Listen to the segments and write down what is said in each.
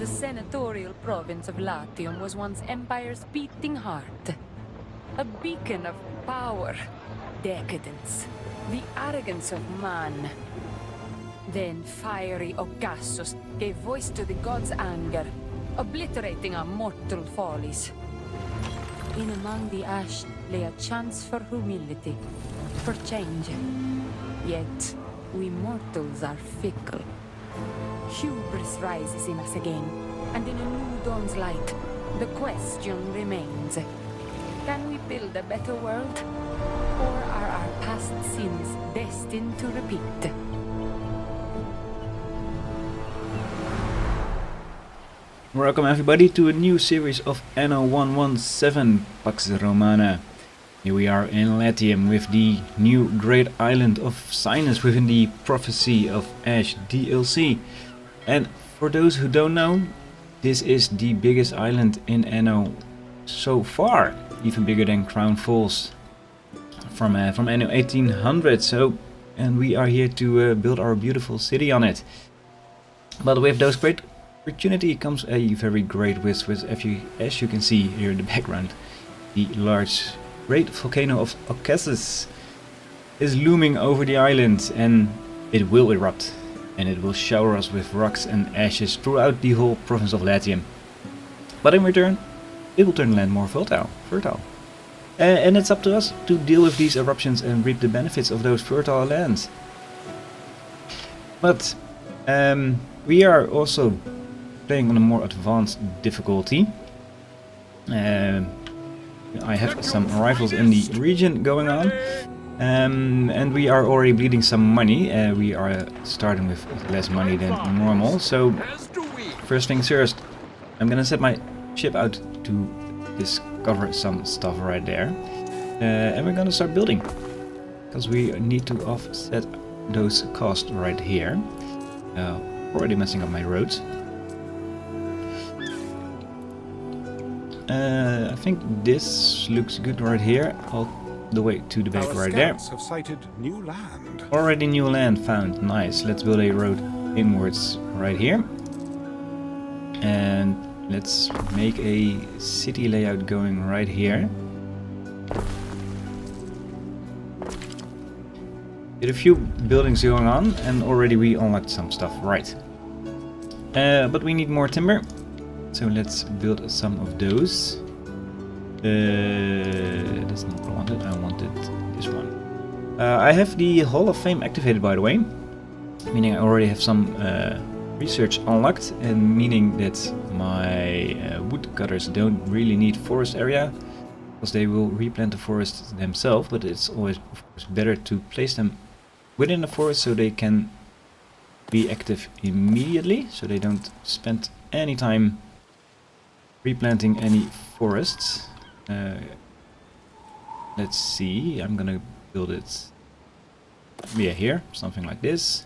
The senatorial province of Latium was once Empire's beating heart. A beacon of power, decadence, the arrogance of man. Then fiery Ocassus gave voice to the gods' anger, obliterating our mortal follies. In among the ash lay a chance for humility, for change. Yet, we mortals are fickle. Hubris rises in us again, and in a new dawn's light, the question remains. Can we build a better world? Or are our past sins destined to repeat? Welcome everybody to a new series of Anno 117 Pax Romana. Here we are in Latium with the new great island of Cinis within the Prophecy of Ash DLC. And for those who don't know, this is the biggest island in Anno so far, even bigger than Crown Falls from Anno 1800. And we are here to build our beautiful city on it. But with those great opportunity comes a very great risk, with as you can see here in the background, the great volcano of Ocassus is looming over the island, and it will erupt, and it will shower us with rocks and ashes throughout the whole province of Latium. But in return, it will turn the land more fertile. And it's up to us to deal with these eruptions and reap the benefits of those fertile lands. But we are also playing on a more advanced difficulty. I have some rivals in the region going on, and we are already bleeding some money. We are starting with less money than normal, so first things first, I'm gonna set my ship out to discover some stuff right there, and we're gonna start building, because we need to offset those costs right here. Already messing up my roads. I think this looks good right here, all the way to the back right there. Have sighted new land. Already new land found, nice. Let's build a road inwards right here. And let's make a city layout going right here. Get a few buildings going on, and already we unlocked some stuff, right. But we need more timber. So let's build some of those. That's not what I wanted. I wanted this one. I have the Hall of Fame activated, by the way, meaning I already have some research unlocked, and meaning that my woodcutters don't really need forest area, because they will replant the forest themselves. But it's always, of course, better to place them within the forest so they can be active immediately, so they don't spend any time replanting any forests. Let's see, I'm gonna build it, yeah, here, something like this,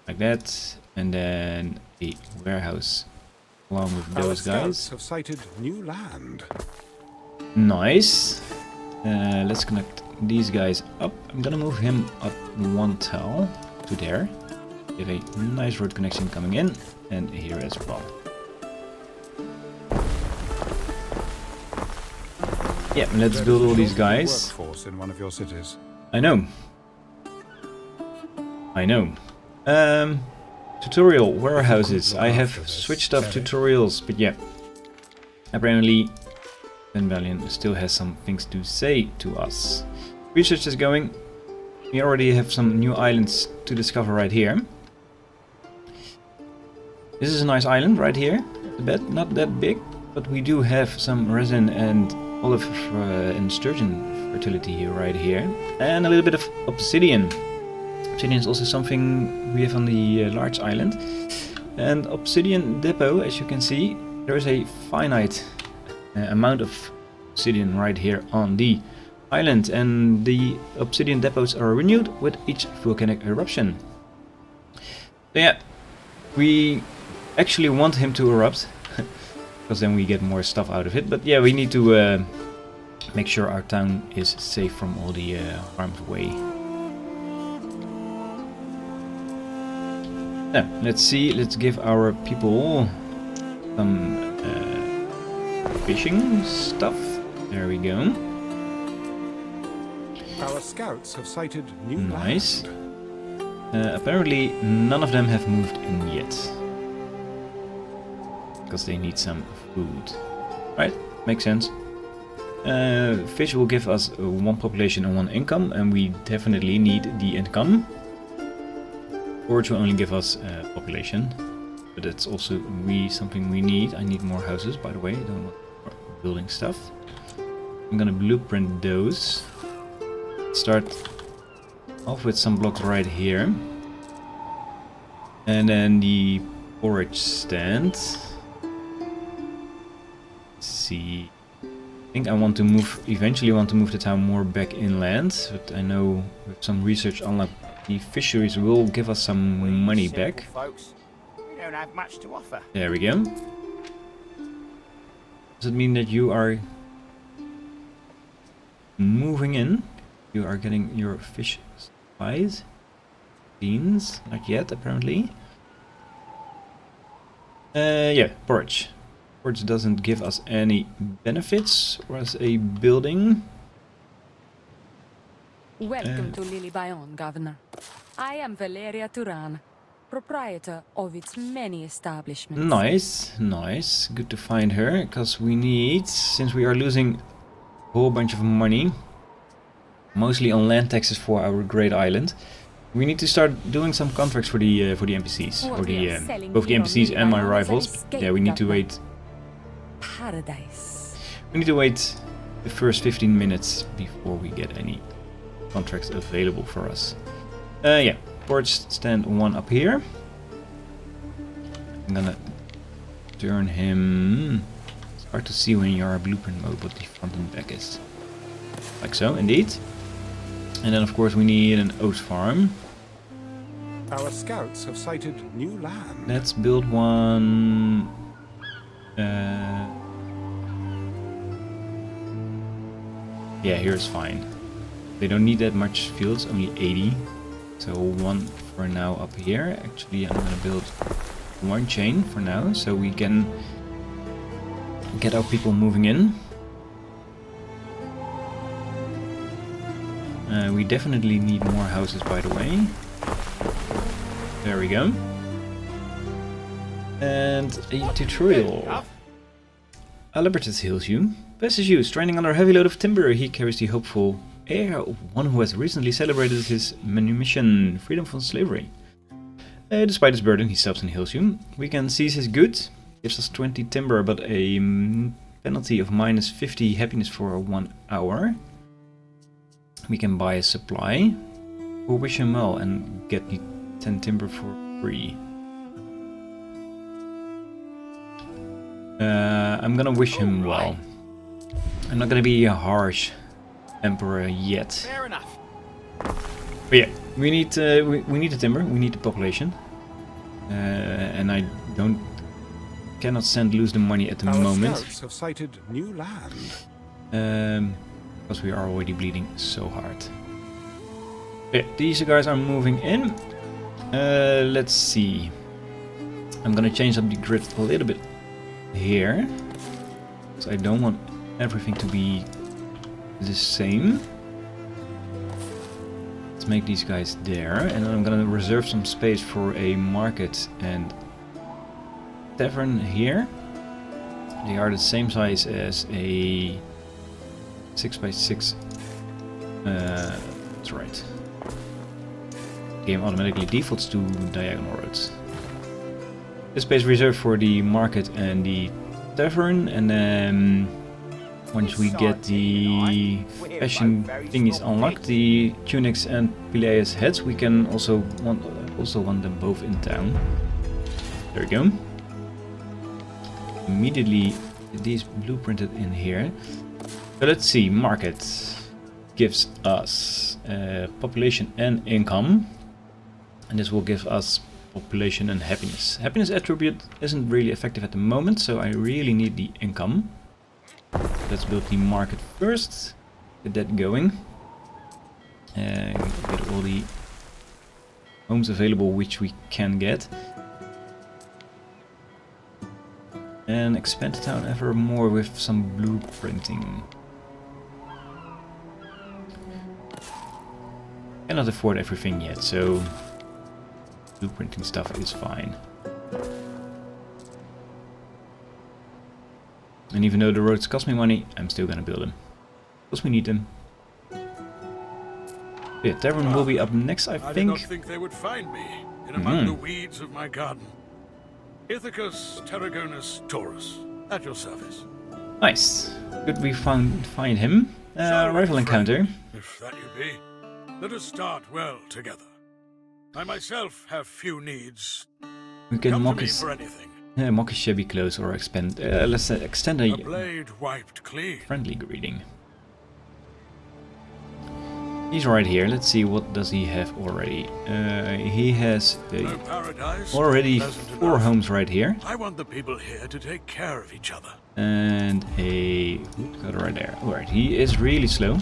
like that, and then a warehouse along with those guys. Have sighted new land. Nice. Let's connect these guys up. I'm gonna move him up one tile to there. We have a nice road connection coming in, and here as well. Yeah, let's build all these guys. Workforce in one of your cities. I know. Tutorial warehouses. I have switched up tutorials, but yeah. Apparently, Vale still has some things to say to us. Research is going. We already have some new islands to discover right here. This is a nice island right here. The bed, not that big, but we do have some resin and olive and sturgeon fertility here, right here, and a little bit of obsidian. Obsidian is also something we have on the large island. And obsidian depot, as you can see, there is a finite amount of obsidian right here on the island, and the obsidian depots are renewed with each volcanic eruption. So yeah, we actually want him to erupt, because then we get more stuff out of it. But yeah, we need to make sure our town is safe from all the harm's way. Let's see, let's give our people some fishing stuff. There we go. Our scouts have sighted new Nice. land. Apparently none of them have moved in yet. Because they need some food. Right, makes sense. Fish will give us 1 population and 1 income, and we definitely need the income. Forge will only give us population, but that's also something we need. I need more houses, by the way. I don't want more building stuff. I'm gonna blueprint those. Start off with some blocks right here. And then the forage stand. Let's see. I think I want to eventually want to move the town more back inland, but I know with some research unlock the fisheries will give us some money back. Folks, we don't have much to offer. There we go. Does it mean that you are moving in? You are getting your fish supplies? Beans? Not yet, apparently. Yeah, porridge. Porridge doesn't give us any benefits as a building. Welcome to Lily Bayon, Governor. I am Valeria Turan, proprietor of its many establishments. Nice, nice. Good to find her, because we need, since we are losing a whole bunch of money, mostly on land taxes for our great island, we need to start doing some contracts for the NPCs, or the both the NPCs and my rivals. Yeah, we need to wait. Paradise. We need to wait the first 15 minutes before we get any contracts available for us. Yeah, porch stand 1 up here. I'm gonna turn him. It's hard to see when you are blueprint mode what the front and back is. Like so, indeed. And then of course we need an oat farm. Our scouts have sighted new land. Let's build one. Yeah, here's fine. They don't need that much fields, only 80. So 1 for now up here. Actually, I'm gonna build 1 chain for now, so we can get our people moving in. We definitely need more houses, by the way. There we go. And a tutorial. Alibertus heals you. Passes you, stranding under a heavy load of timber. He carries the hopeful air of one who has recently celebrated his manumission, freedom from slavery. Despite his burden, he stops and heals you. We can seize his goods. Gives us 20 timber, but a penalty of minus 50 happiness for 1 hour. We can buy a supply. Or wish him well and get the 10 timber for free. I'm gonna wish him well. I'm not gonna be a harsh emperor yet. Fair enough. But yeah, we need the timber. We need the population, and I cannot send loose the money at the moment. Scouts have sighted new land. Because we are already bleeding so hard. Yeah, these guys are moving in. Let's see. I'm gonna change up the grid a little bit here, so I don't want everything to be the same. Let's make these guys there, and then I'm gonna reserve some space for a market and tavern here. They are the same size as a 6x6. That's right. Game automatically defaults to diagonal roads. This space reserved for the market and the tavern, and then once we get the fashion thingies unlocked, the tunics and Pileus heads, we can also want them both in town. There we go. Immediately these blueprinted in here. So let's see, market gives us population and income, and this will give us population and happiness. Happiness attribute isn't really effective at the moment, so I really need the income. Let's build the market first, get that going, and get all the homes available which we can get. And expand the town ever more with some blueprinting. Cannot afford everything yet, so blueprinting stuff is fine. And even though the roads cost me money, I'm still gonna build them. Because we need them. Yeah, Tavern will be up next, I I did think. not think they would find me in among the weeds of my garden. Ithacus Tarragonus Taurus, at your service. Nice. Good we find him. So, Rival friend, encounter. If that you be, let us start well together. I myself have few needs. We can Come to mock me his, for anything. mock his shabby clothes or expand. Let's extend A a blade wiped clean. friendly greeting. He's right here. Let's see, what does he have already? He has No paradise, already pleasant 4 enough. homes right here. I want the people here to take care of each other. And a woodcutter right there. Alright, he is really slow.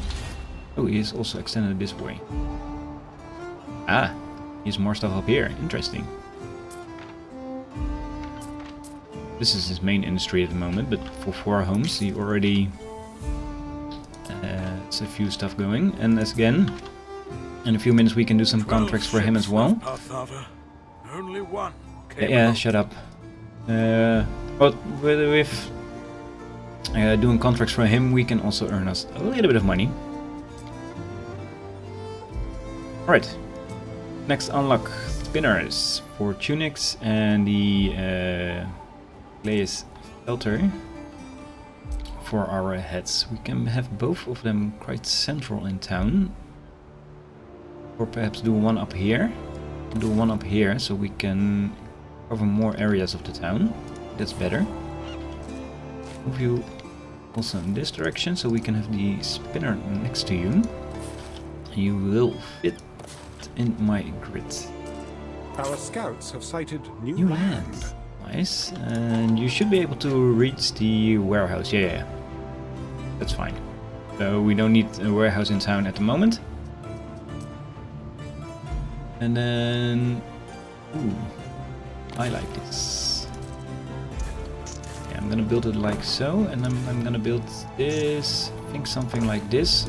Oh, he is also extended this way. Ah, he has more stuff up here. Interesting. This is his main industry at the moment, but for 4 homes he already has a few stuff going. And as again, in a few minutes we can do some contracts for him as well. Only one. Yeah, shut up. But with doing contracts for him, we can also earn us a little bit of money. Alright, next unlock spinners for tunics and the glaze filter for our heads. We can have both of them quite central in town. Or perhaps do one up here. Do one up here so we can cover more areas of the town. That's better. Move you also in this direction so we can have the spinner next to you. You will fit in my grid. Our scouts have sighted new New land. land. Nice. And you should be able to reach the warehouse. Yeah. That's fine. So we don't need a warehouse in town at the moment. And then... Ooh, I like this. Yeah, I'm gonna build it like so, and I'm gonna build this, I think something like this.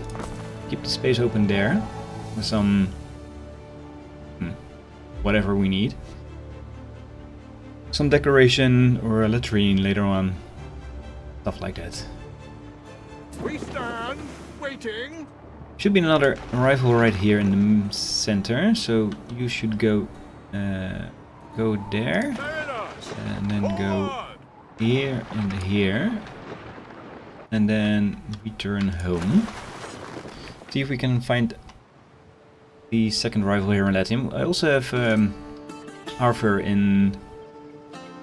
Keep the space open there, with some... whatever we need. Some decoration or a latrine later on. Stuff like that. We stand waiting. Should be another arrival right here in the center, so you should go there, and then go here and here, and then return home. See if we can find the second rival here in Latium. I also have Arthur in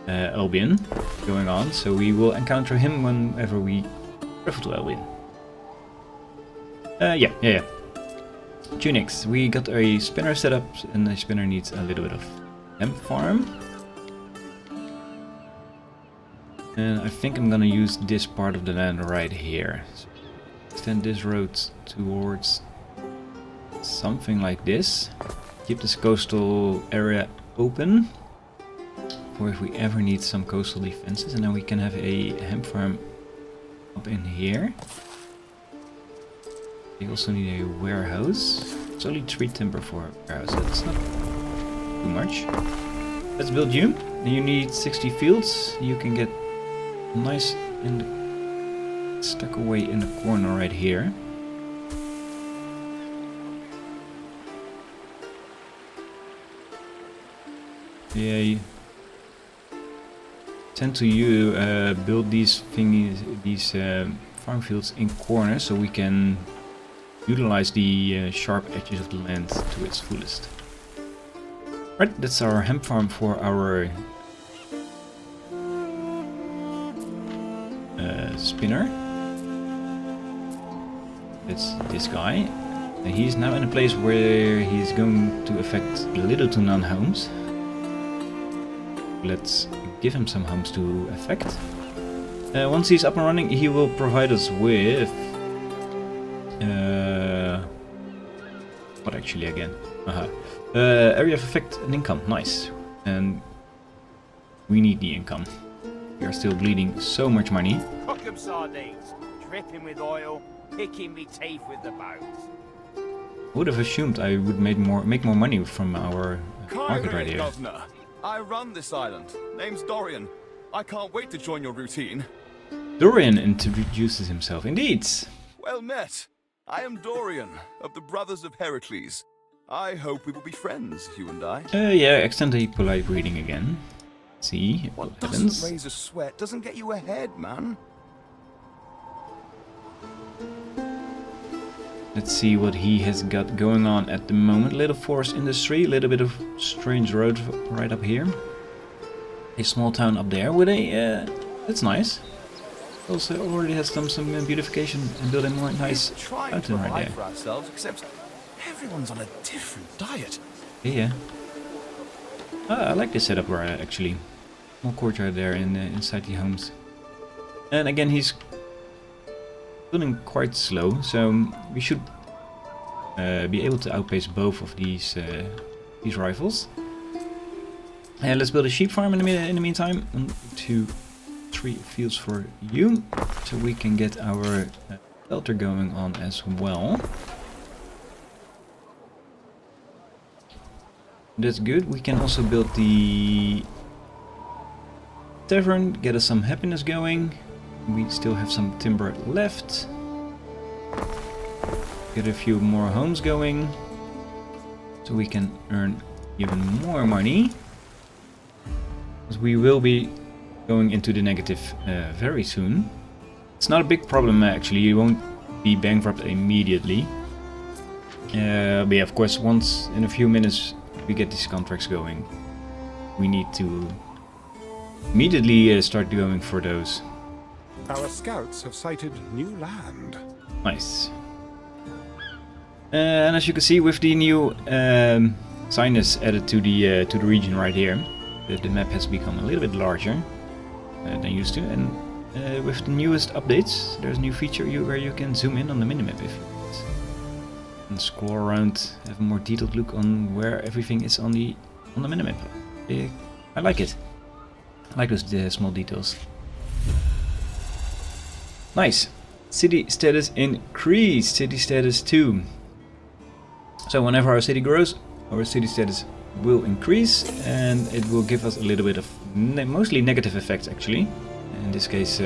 Albion going on, so we will encounter him whenever we travel to Albion. Yeah. Tunics. We got a spinner set up, and the spinner needs a little bit of hemp farm. And I think I'm gonna use this part of the land right here. So extend this road towards something like this. Keep this coastal area open for if we ever need some coastal defenses, and then we can have a hemp farm up in here. We also need a warehouse. It's only 3 timber for a warehouse, that's not too much. Let's build you. You need 60 fields. You can get nice and stuck away in the corner right here. Yeah, you tend to build these thingies, these farm fields in corners, so we can utilize the sharp edges of the land to its fullest. Right, that's our hemp farm for our spinner. It's this guy. He's now in a place where he's going to affect little to none homes. Let's give him some homes to affect. Once he's up and running, he will provide us with... what actually again? Area of effect and income. Nice. And we need the income. We are still bleeding so much money. Cook 'em sardines, dripping with oil, picking me teeth with the bones. Would have assumed I would make more money from our market right here. Governor. I run this island. Name's Dorian. I can't wait to join your routine. Dorian introduces himself. Indeed. Well met. I am Dorian, of the Brothers of Heracles. I hope we will be friends, you and I. Yeah, extend the polite greeting again. See what happens. Doesn't raise a sweat doesn't get you ahead, man. Let's see what he has got going on at the moment. Little forest industry, a little bit of strange road right up here. A small town up there with a... that's nice. Also already has some beautification and building more nice fountain right there. For ourselves, except everyone's on a different diet. Yeah. I like this setup where actually. Small courtyard there inside the homes. And again, he's building quite slow, so we should be able to outpace both of these rifles. Let's build a sheep farm in the meantime. 1, 2, 3 fields for you, so we can get our shelter going on as well. That's good. We can also build the tavern, get us some happiness going. We still have some timber left. Get a few more homes going, so we can earn even more money. Because we will be going into the negative very soon. It's not a big problem actually, you won't be bankrupt immediately. But yeah, of course, once in a few minutes we get these contracts going, we need to immediately start going for those. Our scouts have sighted new land. Nice. And as you can see, with the new Cinis added to the region right here, the map has become a little bit larger than used to. And with the newest updates, there's a new feature where you can zoom in on the minimap if you want. And scroll around, have a more detailed look on where everything is on the minimap. I like it. I like those small details. Nice. City status increased. City status 2. So whenever our city grows, our city status will increase, and it will give us a little bit of mostly negative effects actually. In this case,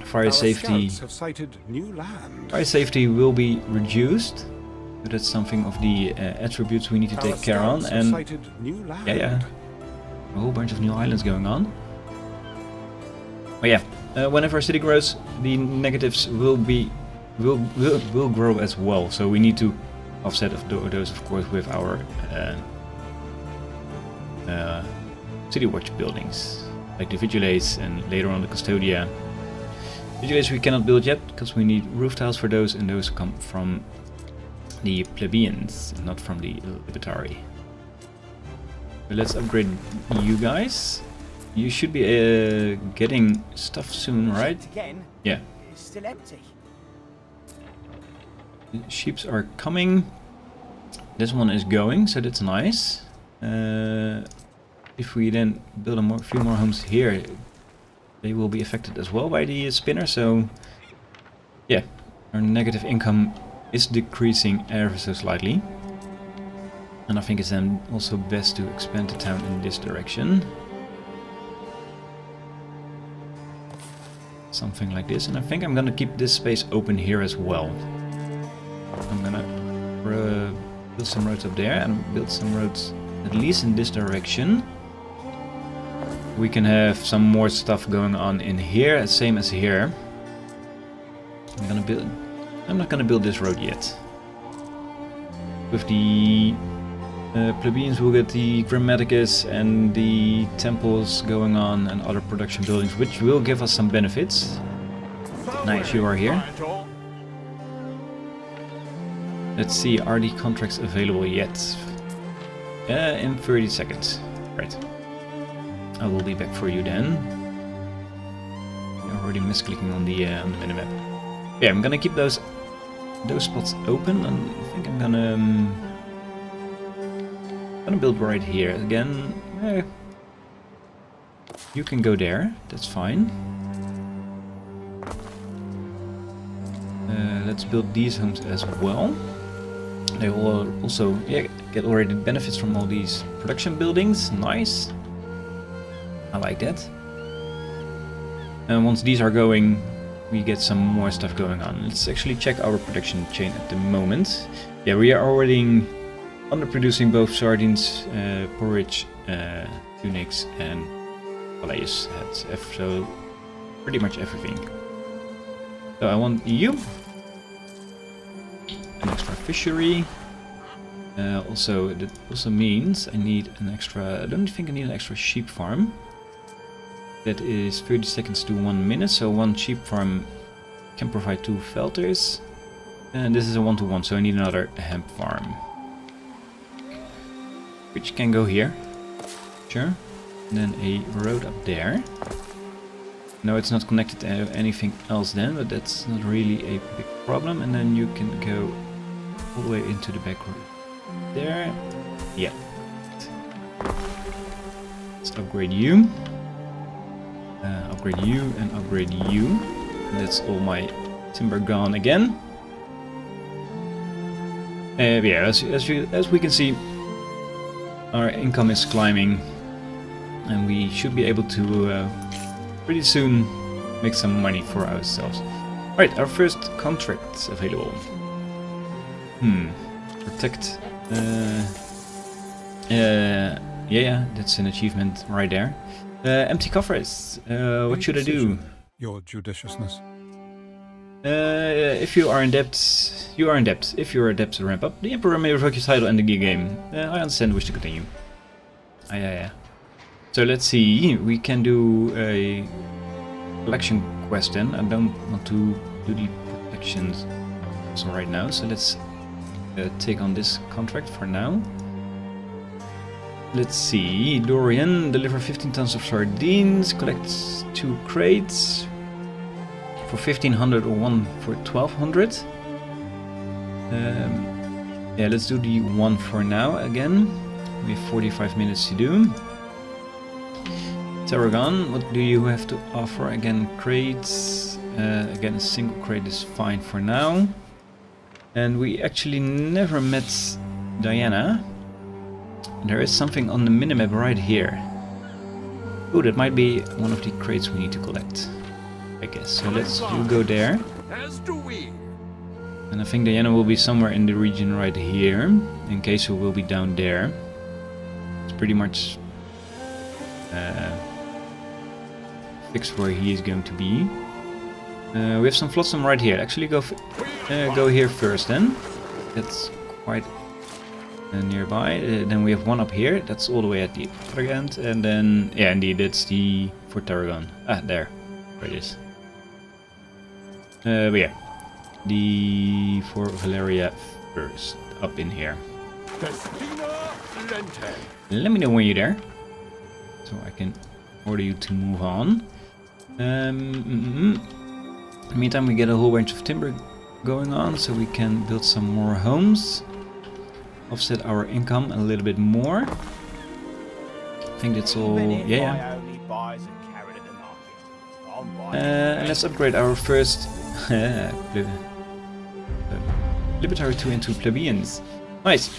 fire safety. Have sighted new land. Fire safety will be reduced. So that's something of the attributes we need to take care on. And new land. yeah, a whole bunch of new islands going on. But yeah, whenever our city grows, the negatives will grow as well. So we need to offset those, of course, with our city watch buildings, like the vigilates and later on the custodia. Vigilates we cannot build yet because we need roof tiles for those, and those come from the plebeians, not from the libertari. So let's upgrade you guys. You should be getting stuff soon, right? Again, yeah. It's still empty. The sheeps are coming. This one is going, so that's nice. If we then build a few more homes here, they will be affected as well by the spinner. So yeah, our negative income is decreasing ever so slightly. And I think it's then also best to expand the town in this direction. Something like this, and I think I'm gonna keep this space open here as well. I'm gonna build some roads up there and build some roads at least in this direction. We can have some more stuff going on in here, same as here. I'm not gonna build this road yet. With the plebeians, we'll get the grammaticus and the temples going on and other production buildings, which will give us some benefits. Nice, you are here. Let's see, are the contracts available yet? In 30 seconds. Right. I will be back for you then. You're already misclicking on the minimap. Yeah, I'm gonna keep those spots open, and I think I'm gonna build right here again. You can go there, that's fine. Let's build these homes as well. They will also get already benefits from all these production buildings. Nice. I like that. And once these are going, we get some more stuff going on. Let's actually check our production chain at the moment. Yeah, we are already underproducing both sardines, porridge, tunics, and palace heads. So pretty much everything. So I want you. An extra fishery. Also, that also means I need an extra. I don't think I need an extra sheep farm. That is 30 seconds to 1 minute. So one sheep farm can provide 2 filters, and this is a 1-to-1. So I need another hemp farm, which can go here. Sure. And then a road up there. No, it's not connected to anything else then, but that's not really a big problem. And then you can go all the way into the back room. There. Yeah. Let's upgrade you. Upgrade you and upgrade you. And that's all my timber gone again. Yeah, as we can see, our income is climbing, and we should be able to pretty soon make some money for ourselves. Right, our first contract's available. Protect. Yeah, that's an achievement right there. Empty coffers. What should I do? Your judiciousness. If you are in debt, you are in debt. If you are in debt to ramp up, the Emperor may revoke your title and the game. I understand, wish to continue. Yeah. So let's see, we can do a collection quest then. I don't want to do the protections so right now, so let's take on this contract for now. Let's see, Dorian, deliver 15 tons of sardines, collect 2 crates for 1500 or 1 for 1200. Yeah, let's do the 1 for now again. We have 45 minutes to do. Tarragon, what do you have to offer? Again, crates. Again, a single crate is fine for now. And we actually never met Diana. There is something on the minimap right here. Oh, that might be one of the crates we need to collect, I guess. So let's go there. As do we. And I think Diana will be somewhere in the region right here. In case we will be down there. It's pretty much fixed where he is going to be. We have some flotsam right here. Actually, go here first then. That's quite nearby. Then we have one up here. That's all the way at the other end. And then, yeah, indeed, that's the for Tarragon. Ah, there it is. But yeah, the for Valeria first up in here. Let me know when you're there, so I can order you to move on. In the meantime, we get a whole bunch of timber going on, so we can build some more homes, offset our income a little bit more. I think that's all. Yeah. Let's upgrade our first Libertary 2 into plebeians. Nice.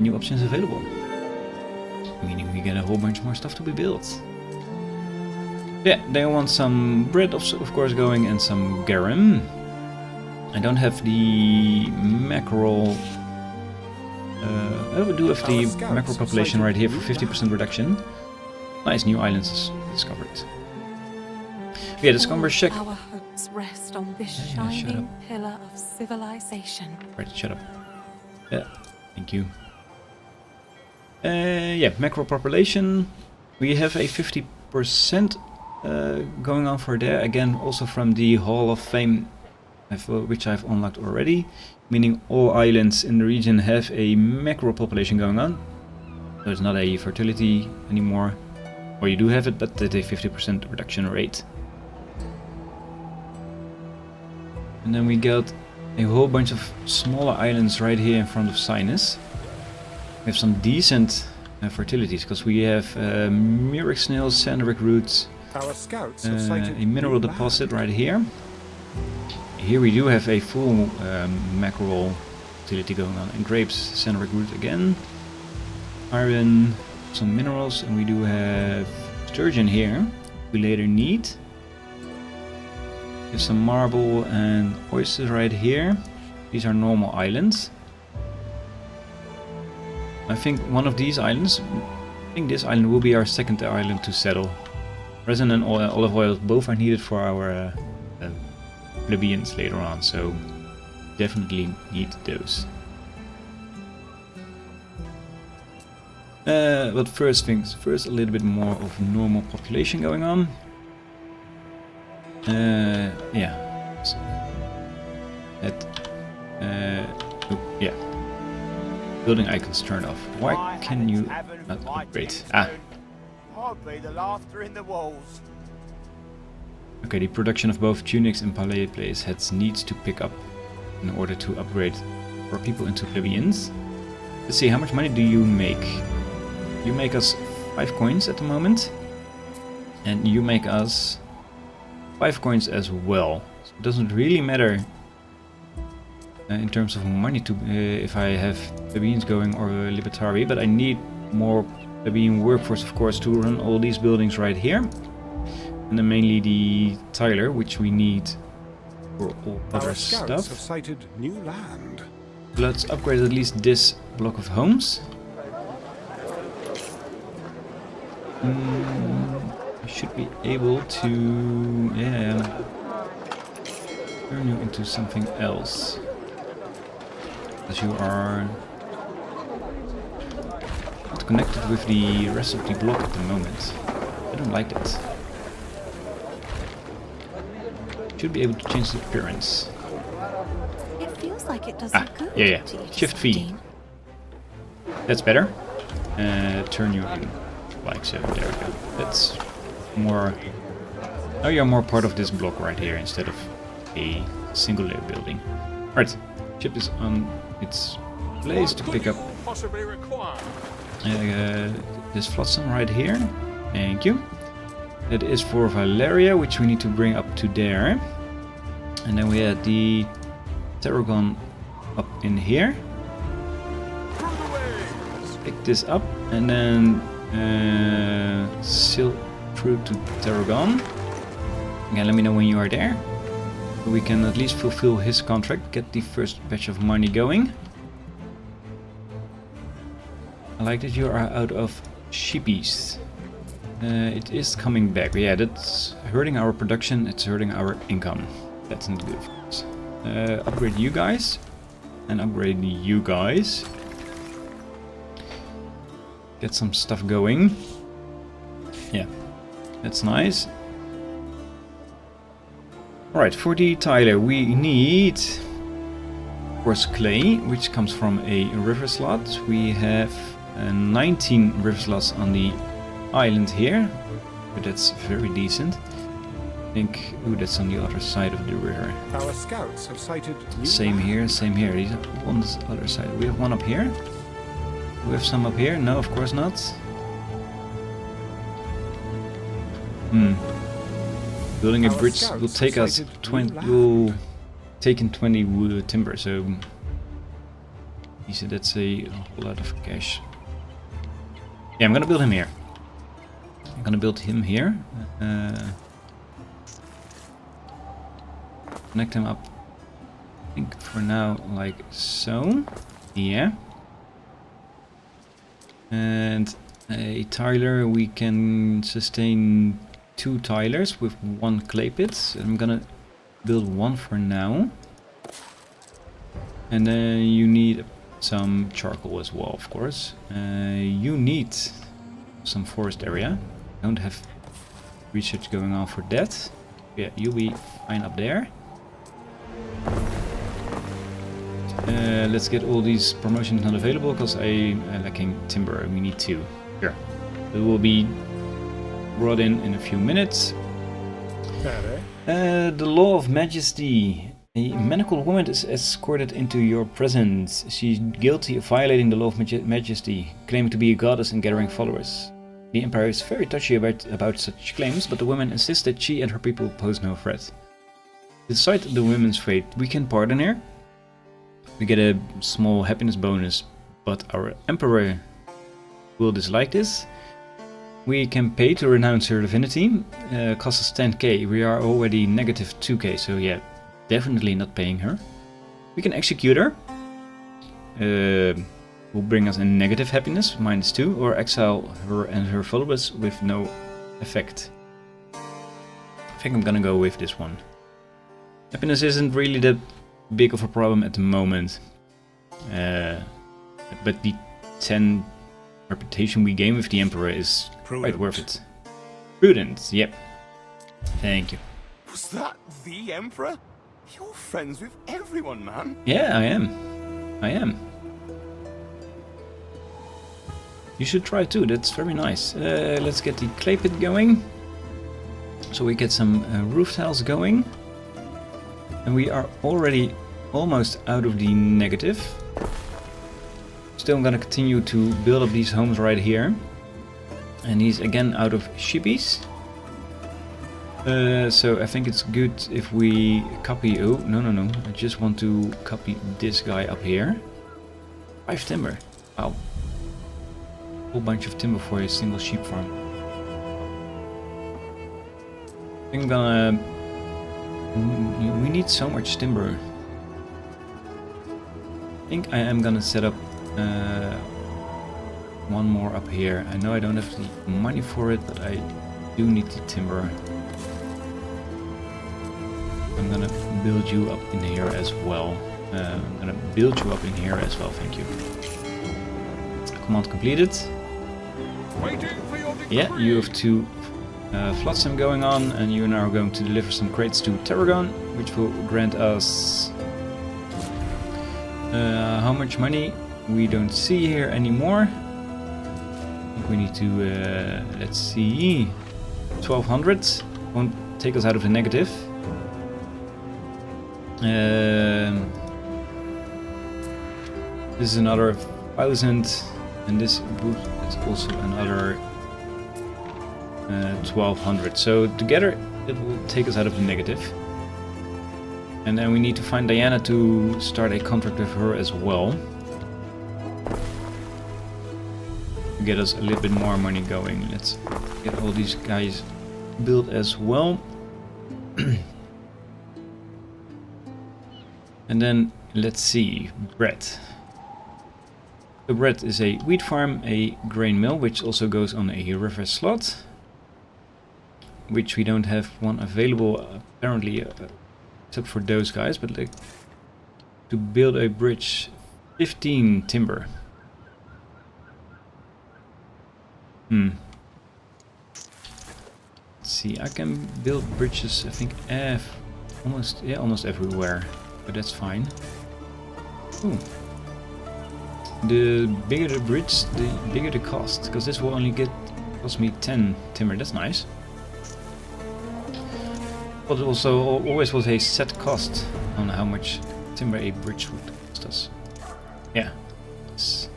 New options available. Meaning we get a whole bunch more stuff to be built. Yeah, they want some bread of course going and some garum. I don't have the mackerel. I do have the mackerel population right here for 50% reduction. Nice, new islands discovered. Yeah, the Scumber check. Our hopes rest on this shining pillar of civilization. Right, shut up. Yeah, thank you. Yeah, macro population. We have a 50% going on for there. Again, also from the Hall of Fame, which I've unlocked already. Meaning all islands in the region have a macro population going on. So it's not a fertility anymore. Or you do have it, but at a 50% reduction rate. And then we got a whole bunch of smaller islands right here in front of Cinis. We have some decent fertilities, because we have murex snails, sandrick roots, Our scouts have sighted a mineral new deposit land. right here. Here we do have a full mackerel fertility going on, and grapes, sandrick root again, iron, some minerals, and we do have sturgeon here we later need. There's some marble and oysters right here. These are normal islands. I think one of these islands, I think this island will be our second island to settle. Resin and olive oil both are needed for our plebeians later on, so definitely need those. But first things first, a little bit more of normal population going on. Yeah. Oh, yeah. Building icons turned off. Why can you not upgrade? Ah. I'd be the laughter in the walls. Okay, the production of both tunics and palette place heads needs to pick up in order to upgrade our people into plebeians. Let's see, how much money do you make? You make us 5 coins at the moment, and you make us 5 coins as well. So it doesn't really matter in terms of money to if I have plebeians going or libertari, but I need more plebeian workforce, of course, to run all these buildings right here. And then mainly the tiler, which we need for all other Our scouts stuff. have sighted new land. Let's upgrade at least this block of homes. I should be able to, yeah, turn you into something else. Because you are not connected with the rest of the block at the moment. I don't like that. Should be able to change the appearance. It feels like it doesn't go yeah. to each Shift V. 15. That's better. Turn you in like so. There we go. That's more. Now you're more part of this block right here instead of a single layer building. Alright, ship is on its place to pick up Possibly require. this flotsam right here. Thank you. That is for Valeria, which we need to bring up to there. And then we had the Tarragon up in here. Pick this up and then sail through to Tarragon. Again, let me know when you are there. We can at least fulfill his contract, get the first batch of money going. I like that you are out of sheepies. It is coming back. Yeah, that's hurting our production, it's hurting our income. That's not good for us. Upgrade you guys. And upgrade you guys. Get some stuff going. Yeah, that's nice. Alright, for the tiler we need, of course, clay, which comes from a river slot. We have 19 river slots on the island here, but that's very decent. I think, ooh, that's on the other side of the river. Our scouts have sighted new Same land. here, same here. These are on the other side. We have one up here. We have some up here. No, of course not. Building a Our bridge scouts will take have us sighted 20. new land. Will take in 20 wood timber. So he said that's a whole lot of cash. Yeah, I'm gonna build him here. I'm gonna build him here. Connect him up. I think for now, like so. Yeah. And a tiler, we can sustain 2 tilers with 1 clay pit. I'm gonna build 1 for now. And then you need some charcoal as well, of course. You need some forest area. Don't have research going on for that. Yeah, you'll be fine up there. Let's get all these promotions not available because I'm lacking timber. We need 2. Here. It will be brought in a few minutes. Vale. The Law of Majesty A manacled woman is escorted into your presence. She's guilty of violating the law of majesty, claiming to be a goddess and gathering followers. The Empire is very touchy about such claims, but the woman insists that she and her people pose no threat. To decide the women's fate, we can pardon her. We get a small happiness bonus, but our Emperor will dislike this. We can pay to renounce her divinity. Costs us 10k. We are already negative 2k, so yeah. Definitely not paying her. We can execute her. Will bring us a negative happiness, -2, or exile her and her followers with no effect. I think I'm gonna go with this one. Happiness isn't really that big of a problem at the moment. But the 10 reputation we gain with the Emperor is quite worth it. Prudent, yep. Thank you. Was that the Emperor? You're friends with everyone, man. Yeah, I am. I am. You should try too, that's very nice. Let's get the clay pit going. So we get some roof tiles going. And we are already almost out of the negative. Still gonna continue to build up these homes right here. And he's again out of sheepies. So I think it's good if we copy... Oh, no. I just want to copy this guy up here. 5 timber. Wow. Whole bunch of timber for a single sheep farm. I think I'm gonna... We need so much timber. I think I am gonna set up one more up here. I know I don't have the money for it, but I do need the timber. I'm gonna build you up in here as well. Thank you. Command completed. Yeah, you have 2 flotsam going on, and you are now going to deliver some crates to Tarragon, which will grant us... how much money? We don't see here anymore. I think we need to, let's see, 1200. Won't take us out of the negative. This is another 1000, and this is also another 1200. So together it will take us out of the negative. And then we need to find Diana to start a contract with her as well. To get us a little bit more money going. Let's get all these guys built as well. And then let's see, bread. The bread is a wheat farm, a grain mill, which also goes on a river slot, which we don't have one available apparently, except for those guys. But like, to build a bridge, 15 timber. Let's see, I can build bridges, I think, almost everywhere. But that's fine. Ooh. The bigger the bridge, the bigger the cost, because this will only cost me 10 timber. That's nice. But it also always was a set cost on how much timber a bridge would cost us. Yeah. It's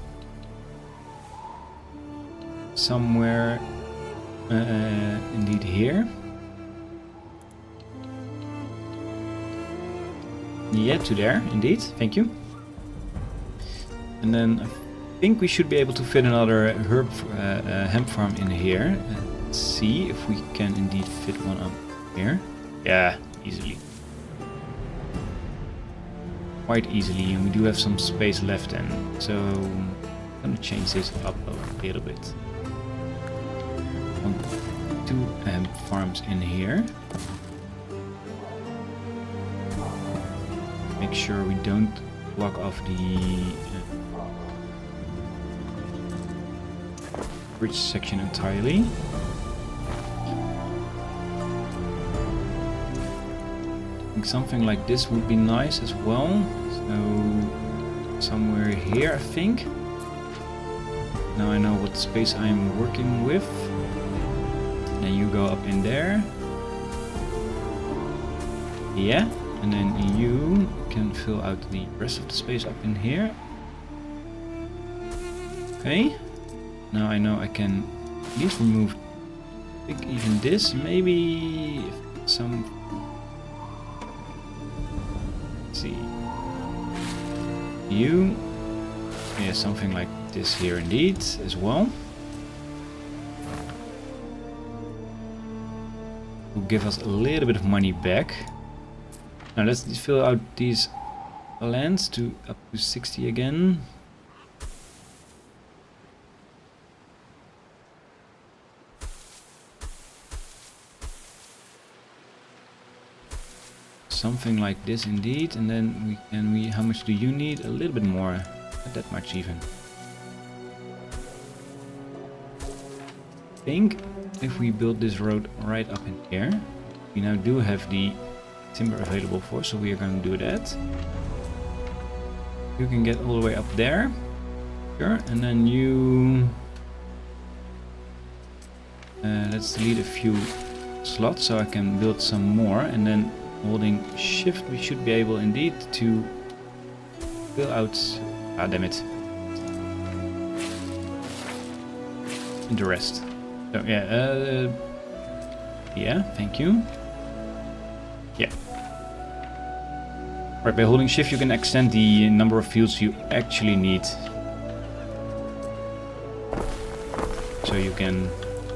somewhere indeed here. Yeah, to there, indeed. Thank you. And then I think we should be able to fit another hemp farm in here. Let's see if we can indeed fit one up here. Yeah, easily. Quite easily, and we do have some space left then. So I'm gonna change this up a little bit. 2 hemp farms in here. Make sure we don't block off the bridge section entirely. I think something like this would be nice as well. So somewhere here, I think. Now I know what space I'm working with. Then you go up in there. Yeah. And then you can fill out the rest of the space up in here. Okay. Now I know I can at least remove even this. Maybe some... Let's see. You. Yeah, something like this here indeed as well. Will give us a little bit of money back. Now let's fill out these lands to up to 60 again. Something like this indeed, and then how much do you need? A little bit more, not that much even. I think if we build this road right up in here, we now do have the timber available for, so we are going to do that. You can get all the way up there, sure, and then you... let's delete a few slots so I can build some more, and then holding shift we should be able indeed to fill out... Ah, damn it. The rest. So yeah, yeah, thank you. Yeah. Right, by holding shift you can extend the number of fields you actually need. So you can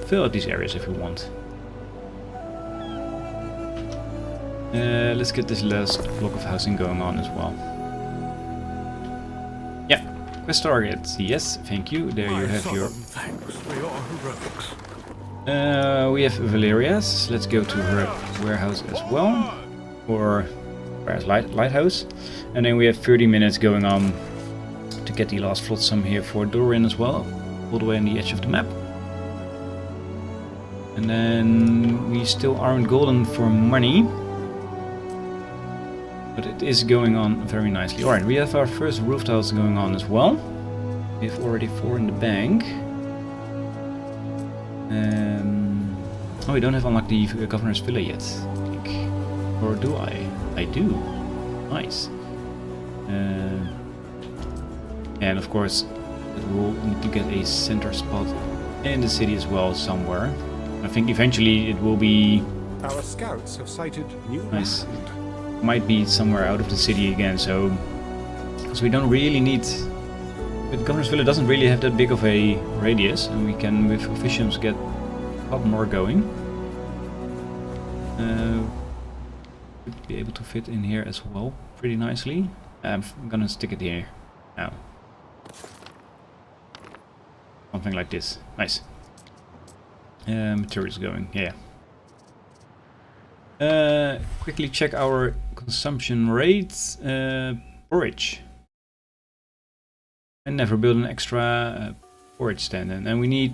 fill out these areas if you want. Let's get this last block of housing going on as well. Yeah, quest target. Yes, thank you. There you have your... Thanks for your heroics. We have Valeria's. Let's go to her warehouse as well. Or where's lighthouse. And then we have 30 minutes going on to get the last flotsam here for Dorian as well. All the way on the edge of the map. And then we still aren't golden for money. But it is going on very nicely. Alright, we have our first roof tiles going on as well. We have already 4 in the bank. Oh, we don't have unlocked the Governor's Villa yet, I think. Or do I? I do. Nice. And of course, we'll need to get a center spot in the city as well somewhere. I think eventually it will be... Our scouts have sighted new Nice. land. Might be somewhere out of the city again, so... Because we don't really need... The Governor's Villa doesn't really have that big of a radius, and we can, with officiums, get a lot more going. Should be able to fit in here as well, pretty nicely. I'm gonna stick it here now. Something like this. Nice. Materials going, yeah. Quickly check our consumption rates. Porridge. And never build an extra porridge stand, and we need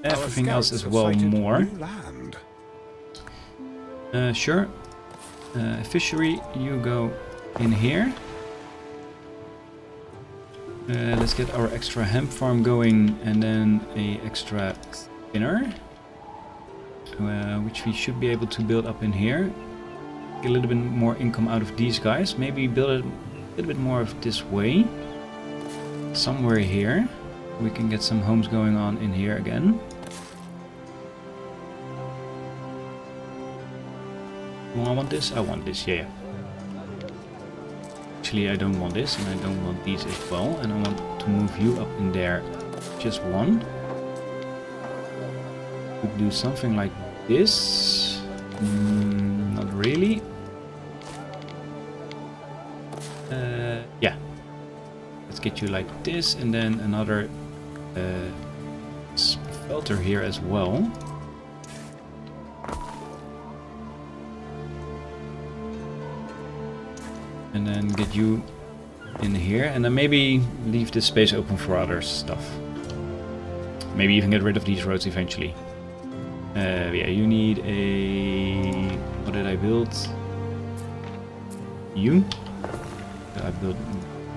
everything else as well more. Sure. Fishery, you go in here. Let's get our extra hemp farm going, and then a extra spinner, which we should be able to build up in here. Get a little bit more income out of these guys. Maybe build it a little bit more of this way. Somewhere here. We can get some homes going on in here again. Do I want this? I want this, yeah. Actually, I don't want this, and I don't want these as well. And I want to move you up in there. Just one. Could do something like this. Not really. Yeah. Let's get you like this, and then another filter here as well. And then get you in here, and then maybe leave this space open for other stuff. Maybe even get rid of these roads eventually. Yeah, you need a... What did I build? You? I'm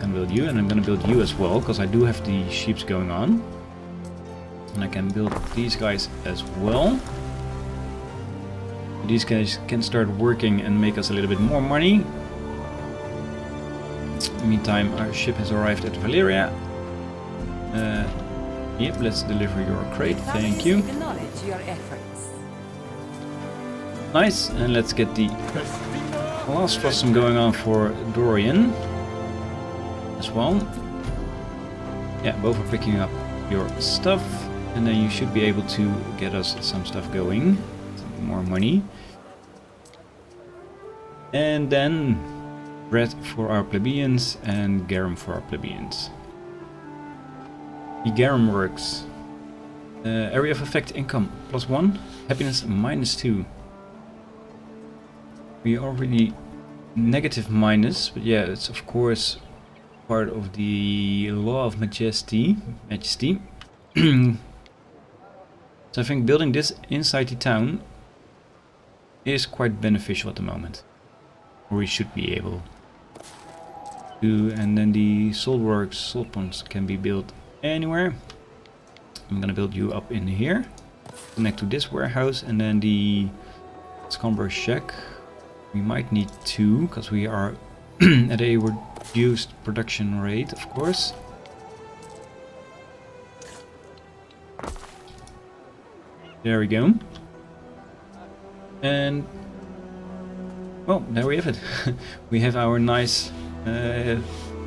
gonna build you, and I'm gonna build you as well, because I do have the sheeps going on. And I can build these guys as well. These guys can start working and make us a little bit more money. Meantime, our ship has arrived at Valeria. Yep, let's deliver your crate. Thank you. Acknowledge your efforts. Nice, and let's get the last custom going on for Dorian as well. Yeah, both are picking up your stuff, and then you should be able to get us some stuff going. Some more money. And then bread for our plebeians and garum for our plebeians. The garum works. Area of effect income +1, happiness -2. We are already negative minus, but yeah, it's of course part of the law of majesty. So I think building this inside the town is quite beneficial at the moment. Or we should be able to. And then the salt ponds can be built anywhere. I'm gonna build you up in here, connect to this warehouse, and then the Scumber shack. We might need 2 because we are at a reduced production rate, of course. There we go. And well, there we have it. We have our nice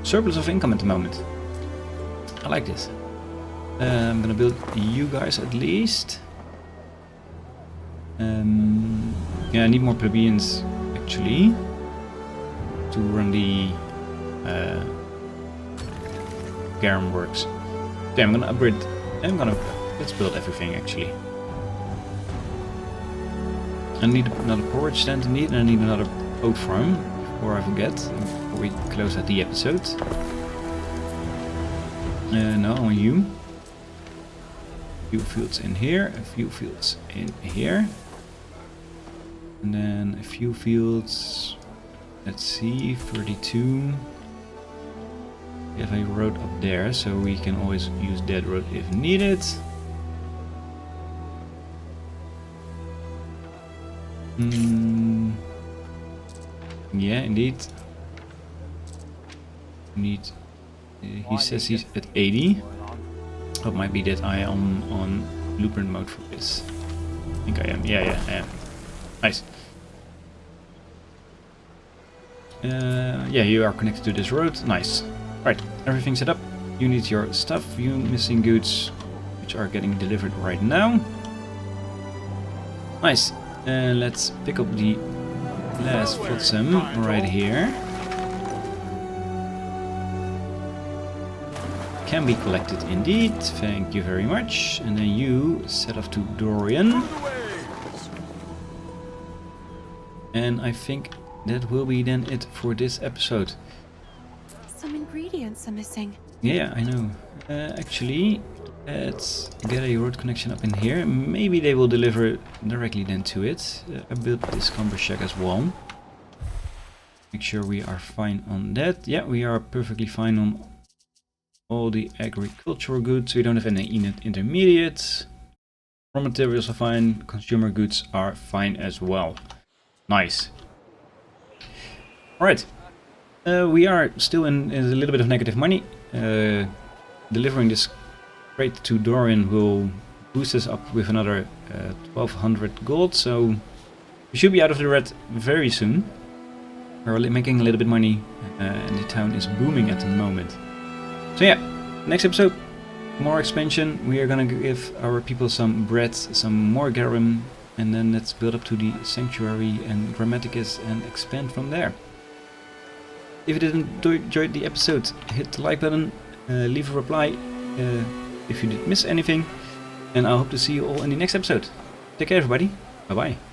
surplus of income at the moment. I like this. I'm gonna build you guys at least. Yeah, I need more plebeians actually to run the garum works. Okay, I'm gonna upgrade. Let's build everything actually. I need another porridge stand indeed, and I need another oat farm before I forget, before we close out the episode. Now on you. A few fields in here, a few fields in here. And then a few fields, let's see, 32. We have a road up there, so we can always use that road if needed. Yeah, indeed. Need. He says he's at 80. It might be that I am on blueprint mode for this. I think I am. Yeah, I am. Nice. Yeah, you are connected to this road. Nice. Right, everything's set up. You need your stuff. You missing goods, which are getting delivered right now. Nice. Let's pick up the last flotsam right here. Can be collected indeed. Thank you very much. And then you set off to Dorian. And I think that will be then it for this episode. Some ingredients are missing. Yeah, I know. Actually, let's get a road connection up in here. Maybe they will deliver directly then to it. I built this Scumber shack as well. Make sure we are fine on that. Yeah, we are perfectly fine on all the agricultural goods. We don't have any intermediates. Raw materials are fine. Consumer goods are fine as well. Nice. Alright. We are still in a little bit of negative money. Delivering this crate to Dorian will boost us up with another 1200 gold. So we should be out of the red very soon. We're making a little bit money and the town is booming at the moment. So yeah, next episode, more expansion. We are gonna give our people some bread, some more garum, and then let's build up to the sanctuary and Grammaticus and expand from there. If you didn't enjoy the episode, hit the like button, leave a reply if you did miss anything, and I hope to see you all in the next episode. Take care everybody, bye bye.